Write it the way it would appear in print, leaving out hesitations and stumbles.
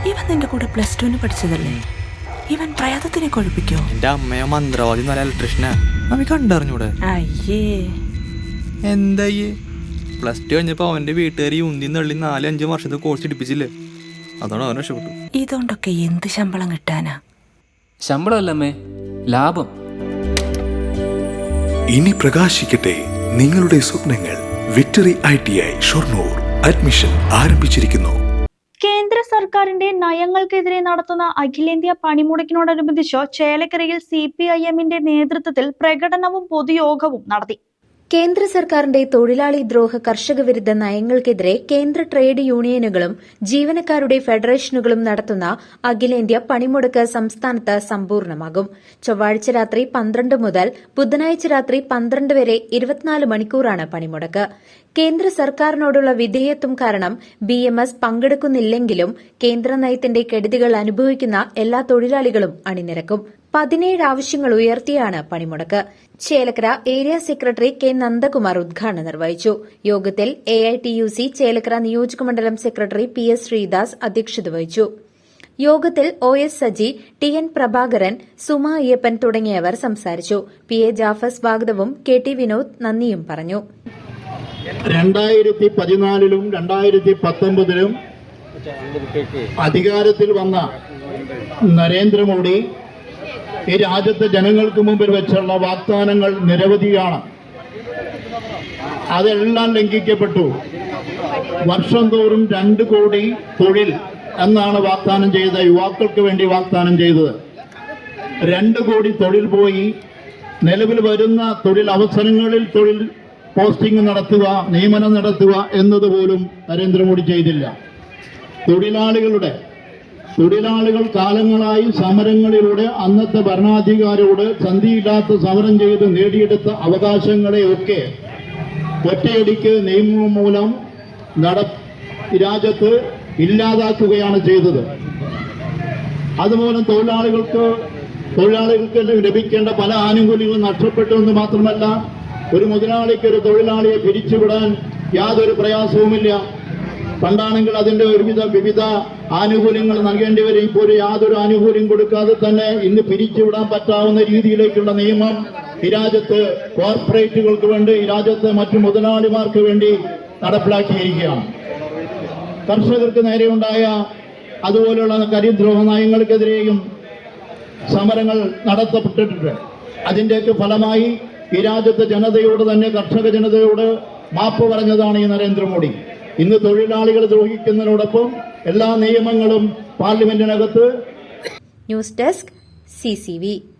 ഇവൻ നിന്റെ കൂടെ +2 പഠിച്ചതല്ലേ? ഇവൻ പ്രയാതത്തിനെ കൊഴിപ്പിക്കോ? എന്റെ അമ്മയോ മന്ത്രവാദി നല്ല ഇലക്ട്രീഷ്യനാ. അവൻ കണ്ടറിഞ്ഞൂടെ? അയ്യേ എന്തായേ +2 കഴിഞ്ഞപ്പോ അവന്റെ വീട്ടുകാരി ഉന്തി നള്ളി 4-5 വർഷത്തെ കോഴ്സ് എടുപ്പിച്ചില്ലേ? അതാണ് അവൻ രക്ഷപ്പെട്ടു. ഇതുകൊണ്ടൊക്കെ എന്ത് ശമ്പളം കിട്ടാനാ? ശമ്പളമല്ലമ്മേ, ലാഭം. ഇനി പ്രകാശിക്കട്ടെ നിങ്ങളുടെ സ്വപ്നങ്ങൾ. വിക്ടറി ITI ഷൊർണൂർ അഡ്മിഷൻ ആരംഭിച്ചിരിക്കുന്നു. കേന്ദ്ര സർക്കാരിന്റെ നയങ്ങൾക്കെതിരെ നടത്തുന്ന അഖിലേന്ത്യാ പണിമുടക്കിനോടനുബന്ധിച്ച് ചേലക്കരയിൽ CPIM-ന്റെ നേതൃത്വത്തിൽ പ്രകടനവും പൊതുയോഗവും നടത്തി. കേന്ദ്ര സർക്കാരിന്റെ തൊഴിലാളി ദ്രോഹ കർഷക വിരുദ്ധ നയങ്ങൾക്കെതിരെ കേന്ദ്ര ട്രേഡ് യൂണിയനുകളും ജീവനക്കാരുടെ ഫെഡറേഷനുകളും നടത്തുന്ന അഖിലേന്ത്യാ പണിമുടക്ക് സംസ്ഥാനത്ത് സമ്പൂർണ്ണമാകും. ചൊവ്വാഴ്ച രാത്രി 12 മുതൽ ബുധനാഴ്ച രാത്രി 12 വരെ 24 മണിക്കൂറാണ് പണിമുടക്ക്. കേന്ദ്ര സർക്കാരിനോടുള്ള വിധേയത്വം കാരണം BMS പങ്കെടുക്കുന്നില്ലെങ്കിലും കേന്ദ്ര നയത്തിന്റെ കെടുതികൾ അനുഭവിക്കുന്ന എല്ലാ തൊഴിലാളികളും അണിനിരക്കും. 17 ആവശ്യങ്ങൾ ഉയർത്തിയാണ് പണിമുടക്ക്. Chelakkara area secretary K. Nandakumar ഉദ്ഘാടനം നിർവഹിച്ചു. യോഗത്തിൽ AITUC ചേലക്കര നിയോജകമണ്ഡലം സെക്രട്ടറി PS. ശ്രീദാസ് അധ്യക്ഷത വഹിച്ചു. യോഗത്തിൽ OS. സജി, TN. പ്രഭാകരൻ, സുമ അയ്യപ്പൻ തുടങ്ങിയവർ സംസാരിച്ചു. PA. ജാഫർ സ്വാഗതവും KT. വിനോദ് നന്ദിയും പറഞ്ഞു. 2014-ലും 2019-ലും അധികാരത്തിൽ വന്ന നരേന്ദ്രമോദി ഈ രാജ്യത്തെ ജനങ്ങൾക്ക് മുമ്പിൽ വെച്ചുള്ള വാഗ്ദാനങ്ങൾ നിരവധിയാണ്. അതെല്ലാം ലംഘിക്കപ്പെട്ടു. വർഷം തോറും 2 കോടി തൊഴിൽ എന്നാണ് വാഗ്ദാനം ചെയ്ത യുവാക്കൾക്ക് വേണ്ടി വാഗ്ദാനം ചെയ്തത്. 2 കോടി തൊഴിൽ പോയി. നിലവിൽ വരുന്ന തൊഴിൽ അവസരങ്ങളിൽ തൊഴിൽ പോസ്റ്റിംഗ് നടത്തുക, നിയമനം നടത്തുക എന്നതുപോലും നരേന്ദ്രമോദി ചെയ്തില്ല. തൊഴിലാളികൾ കാലങ്ങളായി സമരങ്ങളിലൂടെ അന്നത്തെ ഭരണാധികാരിയോട് സന്ധിയില്ലാത്ത സമരം ചെയ്ത് നേടിയെടുത്ത അവകാശങ്ങളെയൊക്കെ ഒറ്റയടിക്ക് നിയമം മൂലം രാജ്യത്ത് ഇല്ലാതാക്കുകയാണ് ചെയ്തത്. അതുമൂലം തൊഴിലാളികൾക്ക് ലഭിക്കേണ്ട പല ആനുകൂല്യങ്ങളും നഷ്ടപ്പെട്ടു എന്ന് മാത്രമല്ല, ഒരു മുതലാളിക്ക് ഒരു തൊഴിലാളിയെ പിരിച്ചുവിടാൻ യാതൊരു പ്രയാസവുമില്ല. പണ്ടാണെങ്കിൽ അതിന്റെ വിവിധ ആനുകൂല്യങ്ങൾ നൽകേണ്ടി വരും. ഇപ്പോൾ യാതൊരു ആനുകൂല്യം കൊടുക്കാതെ തന്നെ ഇന്ന് പിരിച്ചുവിടാൻ പറ്റാവുന്ന രീതിയിലേക്കുള്ള നിയമം ഈ രാജ്യത്ത് കോർപ്പറേറ്റുകൾക്ക് വേണ്ടി, ഈ രാജ്യത്തെ മറ്റു മുതലാളിമാർക്ക് വേണ്ടി നടപ്പിലാക്കിയിരിക്കുകയാണ്. കർഷകർക്ക് നേരെയുണ്ടായ അതുപോലെയുള്ള കരിദ്രോഹ നയങ്ങൾക്കെതിരെയും സമരങ്ങൾ നടത്തപ്പെട്ടിട്ടുണ്ട്. അതിന്റെയൊക്കെ ഫലമായി ഈ രാജ്യത്തെ ജനതയോട് തന്നെ, കർഷക ജനതയോട് മാപ്പ് പറഞ്ഞതാണ് ഈ നരേന്ദ്രമോദി. ഇന്ന് തൊഴിലാളികൾ ദ്രോഹിക്കുന്നതിനോടൊപ്പം എല്ലാ നിയമങ്ങളും പാർലമെന്റിനകത്ത്. News desk CCV.